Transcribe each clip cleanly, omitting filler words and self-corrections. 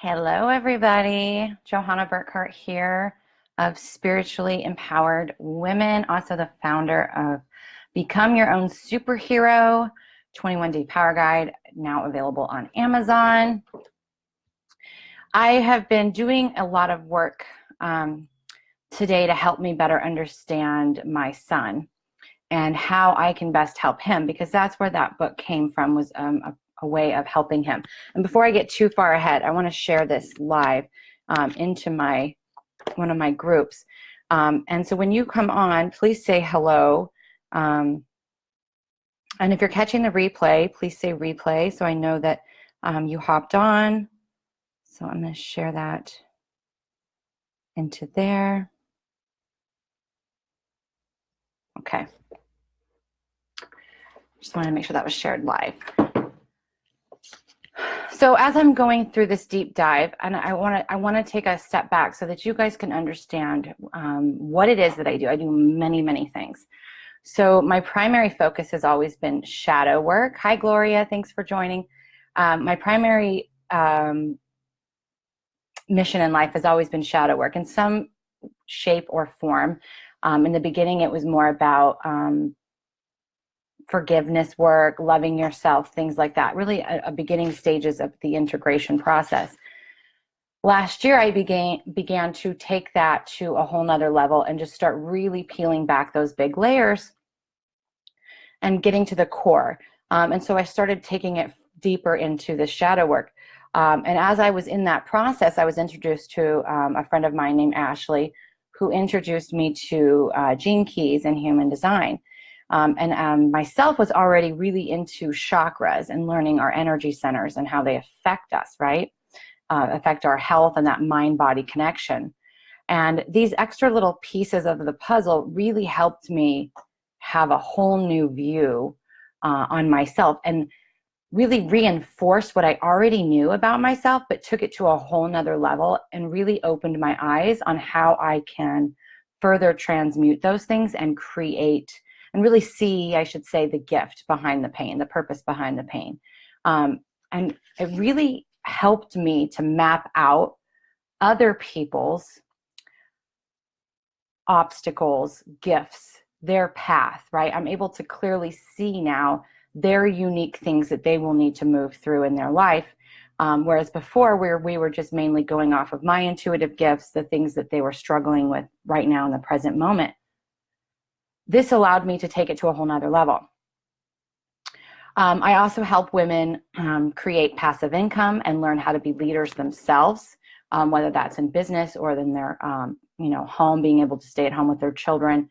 Hello, everybody. Johanna Burkhardt here of Spiritually Empowered Women, also the founder of Become Your Own Superhero 21-Day Power Guide, now available on Amazon. I have been doing a lot of work today to help me better understand my son and how I can best help him, because that's where that book came from, was a way of helping him. And before I get too far ahead, I want to share this live into one of my groups. And so when you come on, please say hello. And if you're catching the replay, please say replay so I know that you hopped on. So I'm going to share that into there. Okay. Just wanted to make sure that was shared live. So as I'm going through this deep dive, and I want to take a step back so that you guys can understand what it is that I do. I do many, many things. So my primary focus has always been shadow work. Hi, Gloria. Thanks for joining. My primary mission in life has always been shadow work in some shape or form. In the beginning, it was more about forgiveness work, loving yourself, things like that, really a beginning stages of the integration process. Last year, I began to take that to a whole nother level and just start really peeling back those big layers and getting to the core. And so I started taking it deeper into the shadow work. And as I was in that process, I was introduced to a friend of mine named Ashley, who introduced me to Gene Keys and human design. And myself was already really into chakras and learning our energy centers and how they affect us, right? Affect our health and that mind-body connection. And these extra little pieces of the puzzle really helped me have a whole new view on myself and really reinforced what I already knew about myself, but took it to a whole nother level and really opened my eyes on how I can further transmute those things and create and really see, I should say, the gift behind the pain, the purpose behind the pain. And it really helped me to map out other people's obstacles, gifts, their path, right? I'm able to clearly see now their unique things that they will need to move through in their life. Whereas before, where we were just mainly going off of my intuitive gifts, the things that they were struggling with right now in the present moment. This allowed me to take it to a whole nother level. I also help women create passive income and learn how to be leaders themselves, whether that's in business or in their home, being able to stay at home with their children.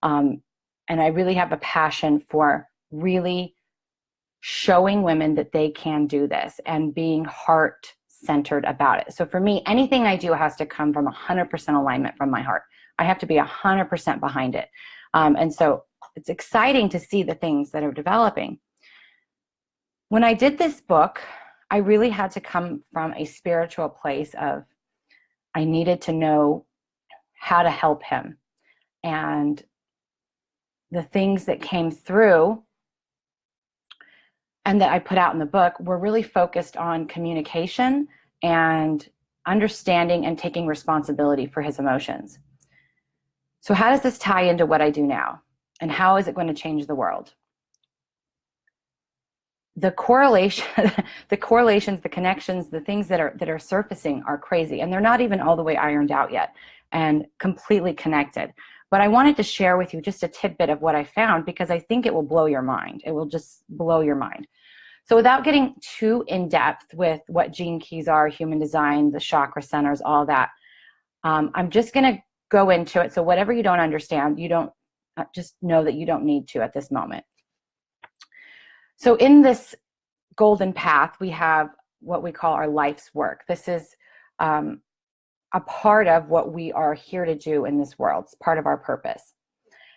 And I really have a passion for really showing women that they can do this and being heart-centered about it. So for me, anything I do has to come from 100% alignment from my heart. I have to be 100% behind it. And so it's exciting to see the things that are developing. When I did this book, I really had to come from a spiritual place of I needed to know how to help him. And the things that came through and that I put out in the book were really focused on communication and understanding and taking responsibility for his emotions. So how does this tie into what I do now? And how is it going to change the world? The correlations, the connections, the things that are surfacing are crazy. And they're not even all the way ironed out yet and completely connected. But I wanted to share with you just a tidbit of what I found, because I think it will blow your mind. It will just blow your mind. So without getting too in depth with what Gene Keys are, human design, the chakra centers, all that, I'm just going to go into it. So whatever you don't understand, you don't just know that you don't need to at this moment. So in this golden path, we have what we call our life's work. This is a part of what we are here to do in this world. It's part of our purpose.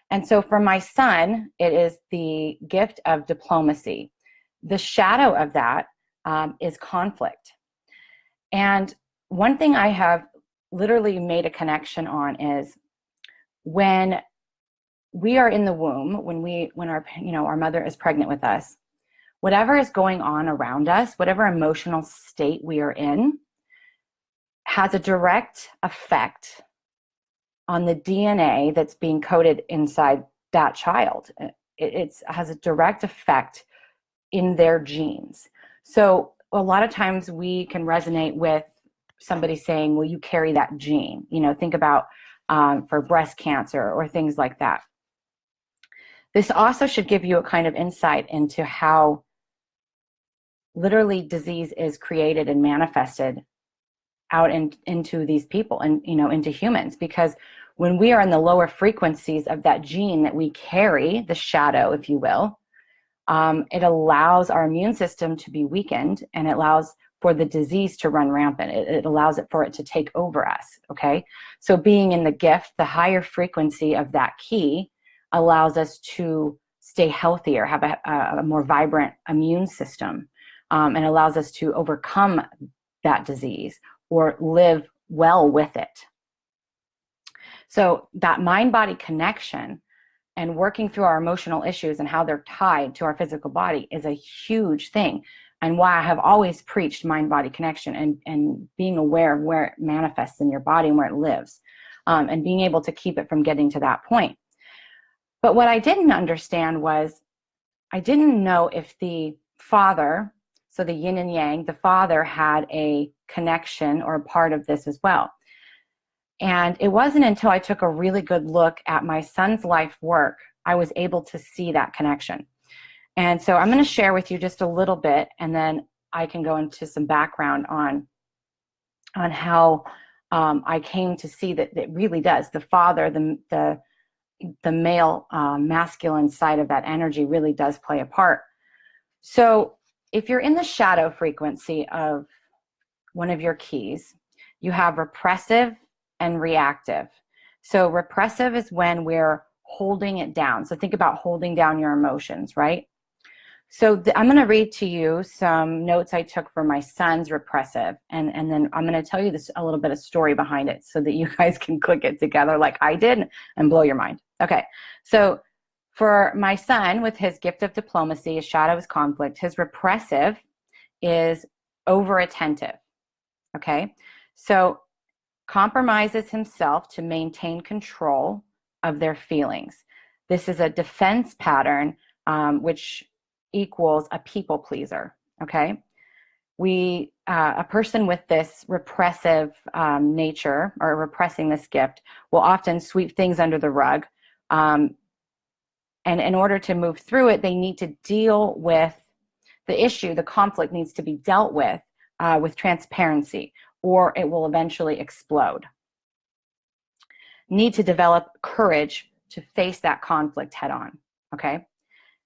And so for my son, it is the gift of diplomacy. The shadow of that is conflict. And one thing I have literally made a connection on is when we are in the womb, when our mother is pregnant with us, whatever is going on around us, whatever emotional state we are in, has a direct effect on the DNA that's being coded inside that child. It has a direct effect in their genes. So a lot of times we can resonate with somebody saying, well, you carry that gene. You know, think about for breast cancer or things like that. This also should give you a kind of insight into how literally disease is created and manifested out into these people and, you know, into humans. Because when we are in the lower frequencies of that gene that we carry, the shadow, if you will, it allows our immune system to be weakened, and it allows for the disease to run rampant. It allows it for it to take over us, okay? So being in the gift, the higher frequency of that key allows us to stay healthier, have a more vibrant immune system, and allows us to overcome that disease or live well with it. So that mind-body connection and working through our emotional issues and how they're tied to our physical body is a huge thing, and why I have always preached mind-body connection and being aware of where it manifests in your body and where it lives, and being able to keep it from getting to that point. But what I didn't understand was, I didn't know if the father, so the yin and yang, the father had a connection or a part of this as well. And it wasn't until I took a really good look at my son's life work, I was able to see that connection. And so I'm going to share with you just a little bit, and then I can go into some background on how I came to see that it really does. The father, the male masculine side of that energy really does play a part. So if you're in the shadow frequency of one of your keys, you have repressive and reactive. So repressive is when we're holding it down. So think about holding down your emotions, right? So I'm going to read to you some notes I took for my son's repressive, and then I'm going to tell you this a little bit of story behind it so that you guys can click it together like I did and blow your mind. Okay, so for my son, with his gift of diplomacy, his shadow is conflict, his repressive is over attentive. Okay, so compromises himself to maintain control of their feelings. This is a defense pattern, which equals a people pleaser. Okay, a person with this repressive nature, or repressing this gift, will often sweep things under the rug, and in order to move through it, they need to deal with the issue. The conflict needs to be dealt with transparency, or it will eventually explode. Need to develop courage to face that conflict head on, okay?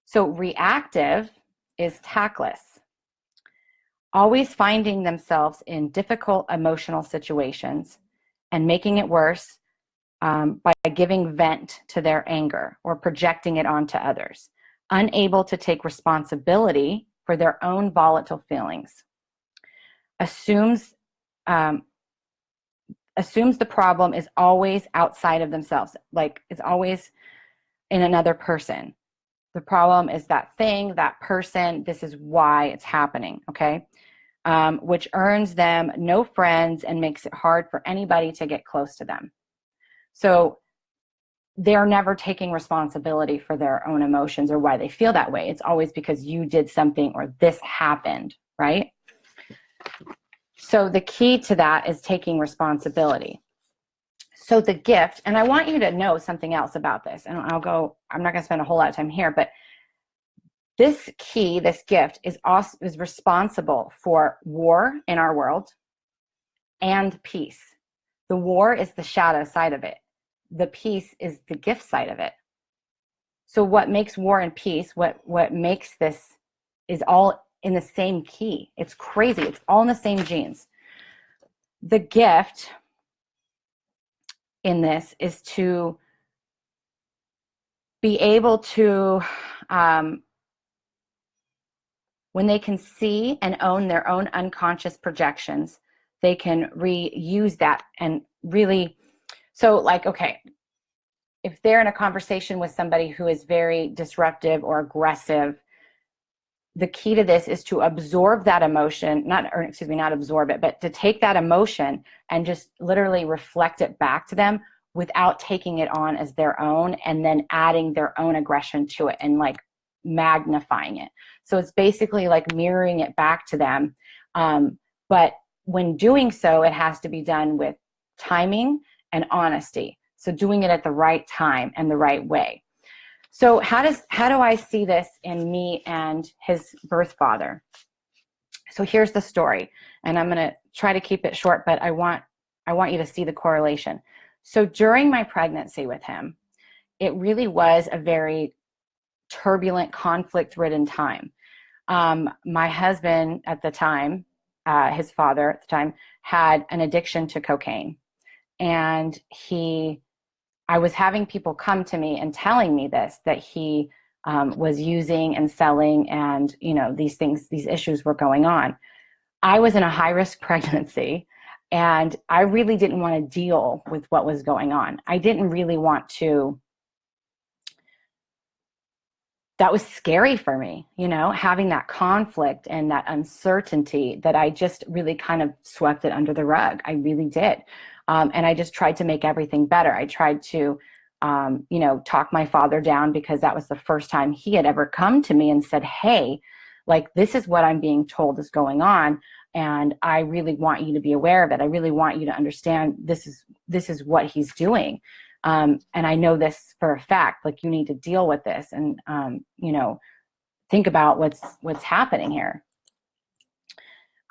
So reactive is tactless, always finding themselves in difficult emotional situations and making it worse by giving vent to their anger or projecting it onto others, unable to take responsibility for their own volatile feelings, assumes the problem is always outside of themselves, like it's always in another person. The problem is that thing, that person, this is why it's happening, okay? Which earns them no friends and makes it hard for anybody to get close to them. So they're never taking responsibility for their own emotions or why they feel that way. It's always because you did something or this happened, right? So the key to that is taking responsibility. So the gift, and I want you to know something else about this, and I'm not going to spend a whole lot of time here, but this key, this gift is responsible for war in our world and peace. The war is the shadow side of it. The peace is the gift side of it. So what makes war and peace, what makes this is all in the same key. It's crazy. It's all in the same genes. The gift in this is to be able to, when they can see and own their own unconscious projections, they can reuse that and really, so like, okay, if they're in a conversation with somebody who is very disruptive or aggressive, the key to this is to absorb that emotion, not absorb it, but to take that emotion and just literally reflect it back to them without taking it on as their own and then adding their own aggression to it and like magnifying it. So it's basically like mirroring it back to them. But when doing so, it has to be done with timing and honesty. So doing it at the right time and the right way. So how do I see this in me and his birth father? So here's the story, and I'm going to try to keep it short, but I want you to see the correlation. So during my pregnancy with him, it really was a very turbulent, conflict-ridden time. My husband at the time, his father at the time, had an addiction to cocaine, and I was having people come to me and telling me this, that he was using and selling, and these issues were going on. I was in a high-risk pregnancy, and I really didn't want to deal with what was going on. I didn't really want to. That was scary for me, having that conflict and that uncertainty, that I just really kind of swept it under the rug. I really did. And I just tried to make everything better. I tried to, talk my father down, because that was the first time he had ever come to me and said, hey, like, this is what I'm being told is going on. And I really want you to be aware of it. I really want you to understand this is what he's doing. And I know this for a fact, like, you need to deal with this and, think about what's happening here.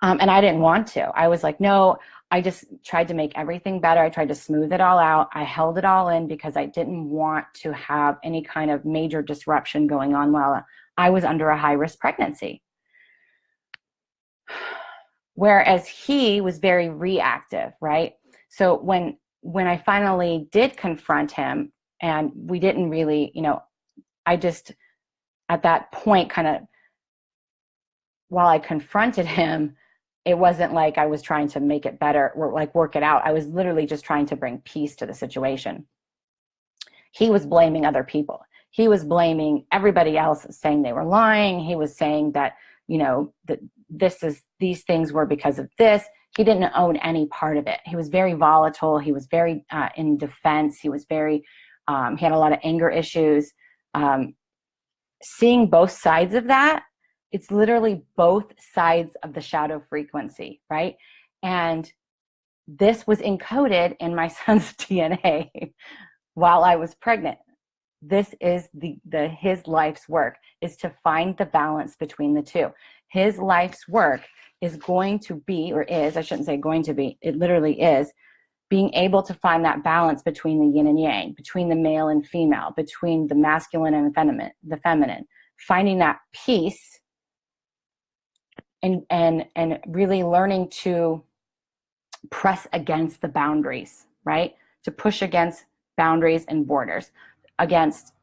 And I didn't want to. I was like, no, I just tried to make everything better. I tried to smooth it all out. I held it all in because I didn't want to have any kind of major disruption going on while I was under a high-risk pregnancy. Whereas he was very reactive, right? So when I finally did confront him, and we didn't really, I just, at that point, kind of, while I confronted him, it wasn't like I was trying to make it better or like work it out. I was literally just trying to bring peace to the situation. He was blaming other people. He was blaming everybody else, saying they were lying. He was saying that, that these things were because of this. He didn't own any part of it. He was very volatile. He was very in defense. He was very, he had a lot of anger issues. Seeing both sides of that, it's literally both sides of the shadow frequency, right? And this was encoded in my son's DNA while I was pregnant. This is his life's work, is to find the balance between the two. His life's work is going to be, or is, I shouldn't say going to be, it literally is, being able to find that balance between the yin and yang, between the male and female, between the masculine and the feminine, finding that peace, and really learning to press against the boundaries, right? To push against boundaries and borders, against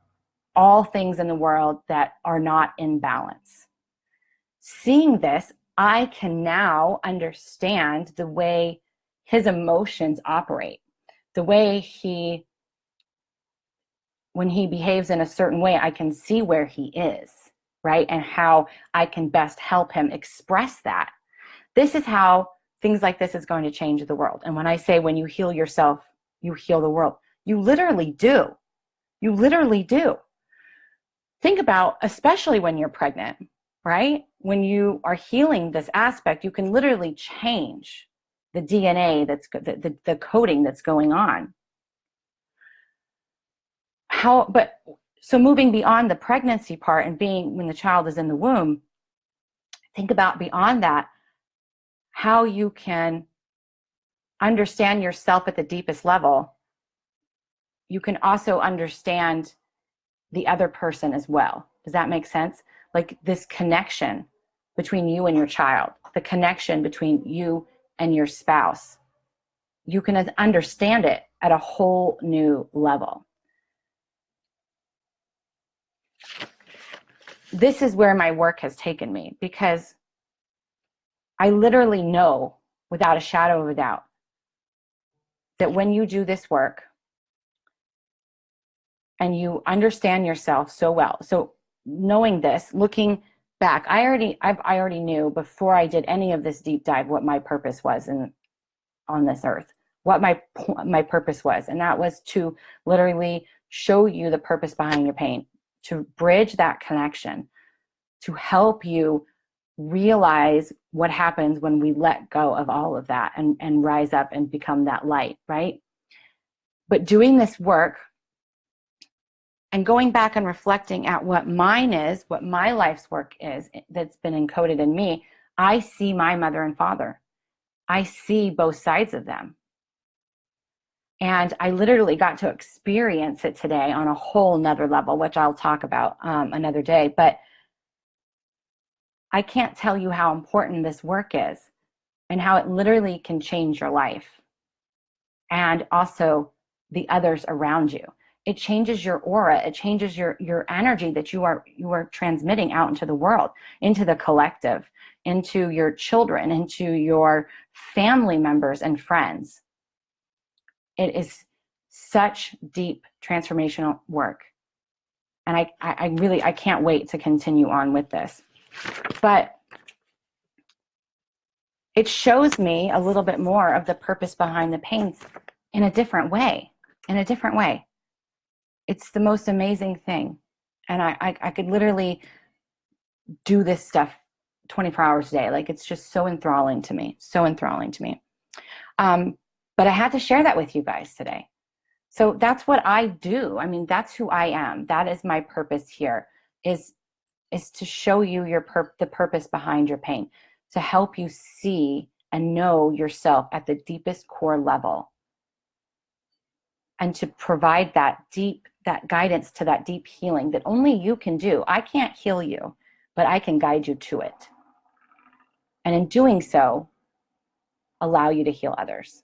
all things in the world that are not in balance. Seeing this, I can now understand the way his emotions operate, the way when he behaves in a certain way, I can see where he is, right? And how I can best help him express that. This is how things like this is going to change the world. And when I say, when you heal yourself, you heal the world, you literally do. You literally do. Think about, especially when you're pregnant, right? When you are healing this aspect, you can literally change the DNA, that's the coding that's going on. So moving beyond the pregnancy part and being when the child is in the womb, think about beyond that, how you can understand yourself at the deepest level. You can also understand the other person as well. Does that make sense? Like this connection between you and your child, the connection between you and your spouse. You can understand it at a whole new level. This is where my work has taken me, because I literally know without a shadow of a doubt that when you do this work and you understand yourself so well, so knowing this, looking back. I already knew before I did any of this deep dive what my purpose was on this earth, what my purpose was. And that was to literally show you the purpose behind your pain, to bridge that connection, to help you realize what happens when we let go of all of that and rise up and become that light, right? But doing this work and going back and reflecting at what mine is, what my life's work is that's been encoded in me, I see my mother and father. I see both sides of them. And I literally got to experience it today on a whole nother level, which I'll talk about another day. But I can't tell you how important this work is and how it literally can change your life and also the others around you. It changes your aura. It changes your energy that you are transmitting out into the world, into the collective, into your children, into your family members and friends. It is such deep transformational work. And I can't wait to continue on with this. But it shows me a little bit more of the purpose behind the pain in a different way, It's the most amazing thing. And I could literally do this stuff 24 hours a day. Like, it's just so enthralling to me, But I had to share that with you guys today. So that's what I do. I mean, that's who I am. That is my purpose here, is to show you the purpose behind your pain, to help you see and know yourself at the deepest core level, and to provide that guidance to that deep healing that only you can do. I can't heal you, but I can guide you to it. And in doing so, allow you to heal others.